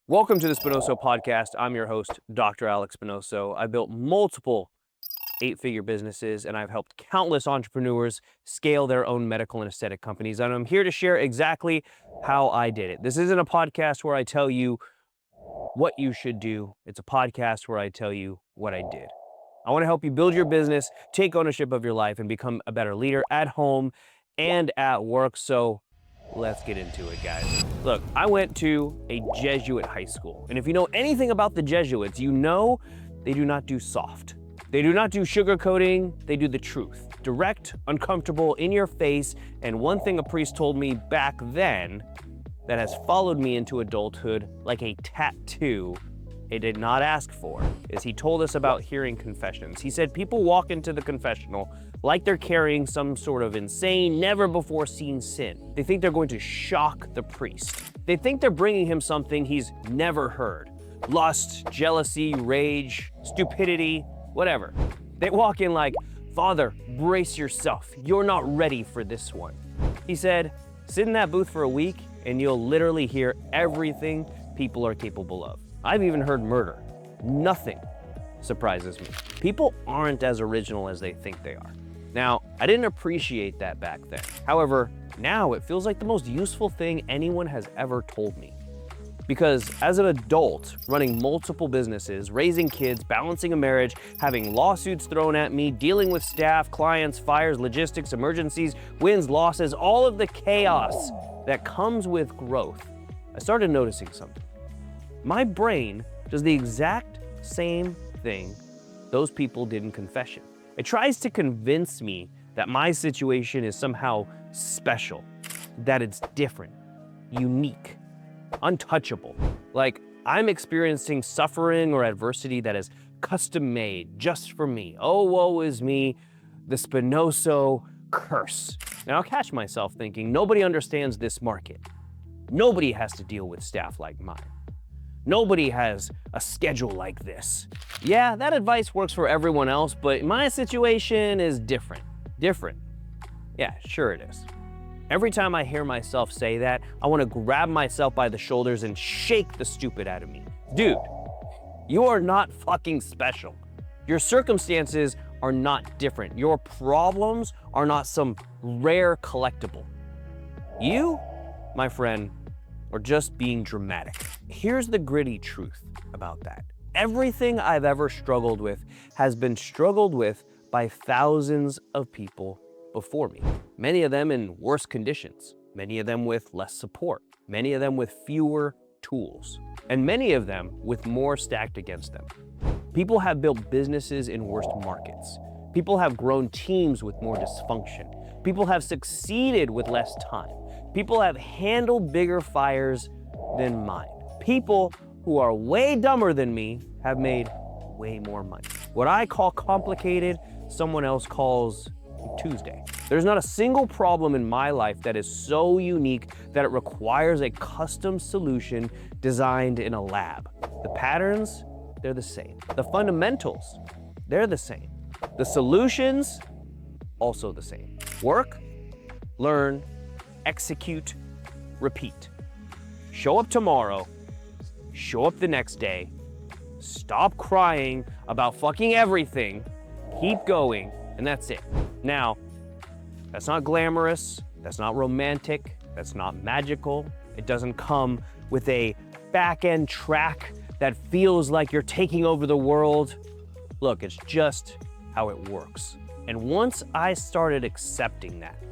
Welcome to the Spinoso Podcast. I'm your host, Dr. Alex Spinoso. I built multiple eight-figure businesses, and I've helped countless entrepreneurs scale their own medical and aesthetic companies. And I'm here to share exactly how I did it. This isn't a podcast where I tell you what you should do. It's a podcast where I tell you what I did. I want to help you build your business, take ownership of your life, and become a better leader at home and at work. So let's get into it, guys. Look, I went to a Jesuit high school. And if you know anything about the Jesuits, you know they do not do soft. They do not do sugarcoating, they do the truth. Direct, uncomfortable, in your face. And one thing a priest told me back then that has followed me into adulthood like a tattoo he did not ask for, is he told us about hearing confessions. He said people walk into the confessional like they're carrying some sort of insane, never-before-seen sin. They think they're going to shock the priest. They think they're bringing him something he's never heard. Lust, jealousy, rage, stupidity, whatever. They walk in like, "Father, brace yourself. You're not ready for this one." He said, sit in that booth for a week and you'll literally hear everything people are capable of. I've even heard murder. Nothing surprises me. People aren't as original as they think they are. Now, I didn't appreciate that back then. However, now it feels like the most useful thing anyone has ever told me. Because as an adult, running multiple businesses, raising kids, balancing a marriage, having lawsuits thrown at me, dealing with staff, clients, fires, logistics, emergencies, wins, losses, all of the chaos that comes with growth, I started noticing something. My brain does the exact same thing those people did in confession. It tries to convince me that my situation is somehow special, that it's different, unique, untouchable. Like I'm experiencing suffering or adversity that is custom made just for me. Oh, woe is me, the Spinoso curse. Now I'll catch myself thinking, nobody understands this market. Nobody has to deal with staff like mine. Nobody has a schedule like this. Yeah, that advice works for everyone else, but my situation is different. Different. Yeah, sure it is. Every time I hear myself say that, I want to grab myself by the shoulders and shake the stupid out of me. Dude, you are not fucking special. Your circumstances are not different. Your problems are not some rare collectible. You, my friend, or just being dramatic. Here's the gritty truth about that. Everything I've ever struggled with has been struggled with by thousands of people before me. Many of them in worse conditions, many of them with less support, many of them with fewer tools, and many of them with more stacked against them. People have built businesses in worse markets. People have grown teams with more dysfunction. People have succeeded with less time. People have handled bigger fires than mine. People who are way dumber than me have made way more money. What I call complicated, someone else calls Tuesday. There's not a single problem in my life that is so unique that it requires a custom solution designed in a lab. The patterns, they're the same. The fundamentals, they're the same. The solutions, also the same. Work, learn, execute, repeat. Show up tomorrow, show up the next day, stop crying about fucking everything, keep going, and that's it. Now, that's not glamorous, that's not romantic, that's not magical. It doesn't come with a back-end track that feels like you're taking over the world. Look, it's just how it works. And once I started accepting that,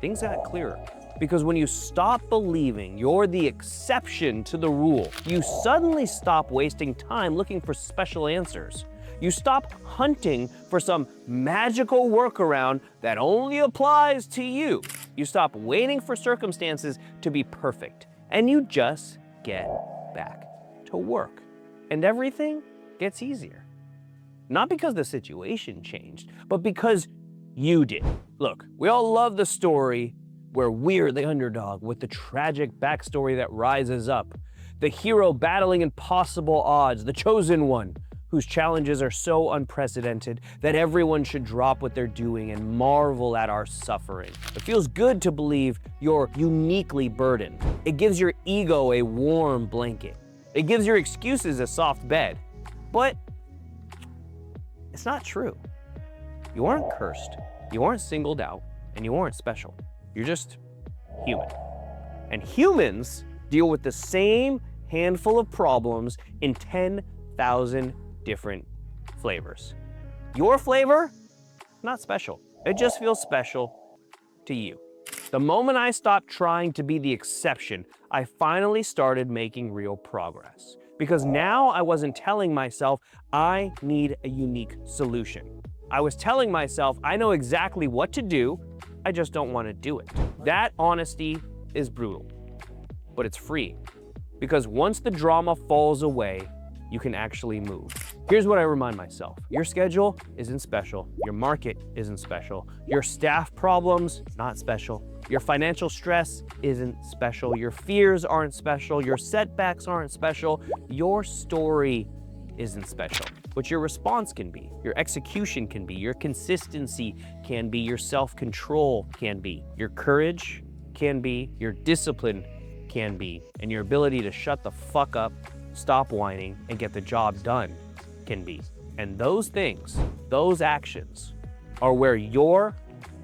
things got clearer. Because when you stop believing you're the exception to the rule, you suddenly stop wasting time looking for special answers. You stop hunting for some magical workaround that only applies to you. You stop waiting for circumstances to be perfect, and you just get back to work. And everything gets easier. Not because the situation changed, but because you did. Look, we all love the story where we're the underdog with the tragic backstory that rises up. The hero battling impossible odds, the chosen one, whose challenges are so unprecedented that everyone should drop what they're doing and marvel at our suffering. It feels good to believe you're uniquely burdened. It gives your ego a warm blanket. It gives your excuses a soft bed. But it's not true. You aren't cursed, you aren't singled out, and you aren't special. You're just human. And humans deal with the same handful of problems in 10,000 different flavors. Your flavor, not special. It just feels special to you. The moment I stopped trying to be the exception, I finally started making real progress. Because now I wasn't telling myself I need a unique solution. I was telling myself I know exactly what to do, I just don't want to do it. That honesty is brutal, but it's free. Because once the drama falls away, you can actually move. Here's what I remind myself. Your schedule isn't special. Your market isn't special. Your staff problems, not special. Your financial stress isn't special. Your fears aren't special. Your setbacks aren't special. Your story isn't special. What your response can be, your execution can be, your consistency can be, your self-control can be, your courage can be, your discipline can be, and your ability to shut the fuck up, stop whining, and get the job done can be. And those things, those actions, are where your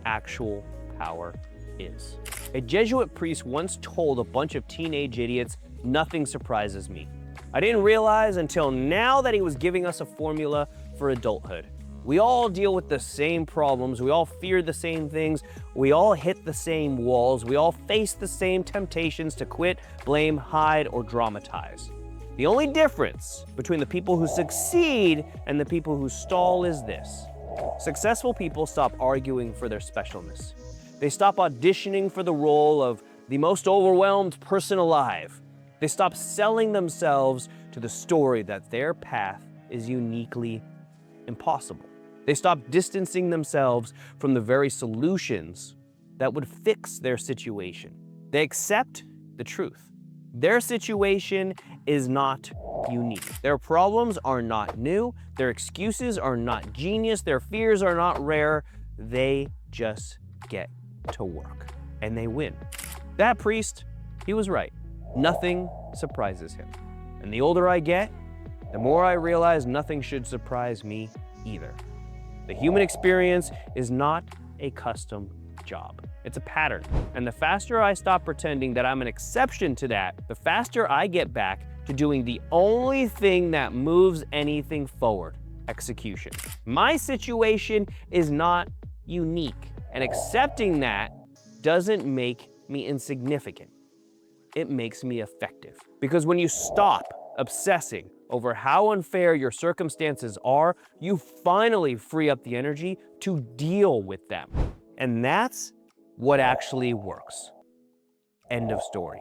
actual power is. A Jesuit priest once told a bunch of teenage idiots, "Nothing surprises me." I didn't realize until now that he was giving us a formula for adulthood. We all deal with the same problems, we all fear the same things, we all hit the same walls, we all face the same temptations to quit, blame, hide, or dramatize. The only difference between the people who succeed and the people who stall is this. Successful people stop arguing for their specialness. They stop auditioning for the role of the most overwhelmed person alive. They stop selling themselves to the story that their path is uniquely impossible. They stop distancing themselves from the very solutions that would fix their situation. They accept the truth. Their situation is not unique. Their problems are not new. Their excuses are not genius. Their fears are not rare. They just get to work, and they win. That priest, he was right. Nothing surprises him. And the older I get, the more I realize nothing should surprise me either. The human experience is not a custom job. It's a pattern. And the faster I stop pretending that I'm an exception to that, the faster I get back to doing the only thing that moves anything forward: execution. My situation is not unique, and accepting that doesn't make me insignificant. It makes me effective. Because when you stop obsessing over how unfair your circumstances are, you finally free up the energy to deal with them. And that's what actually works. End of story.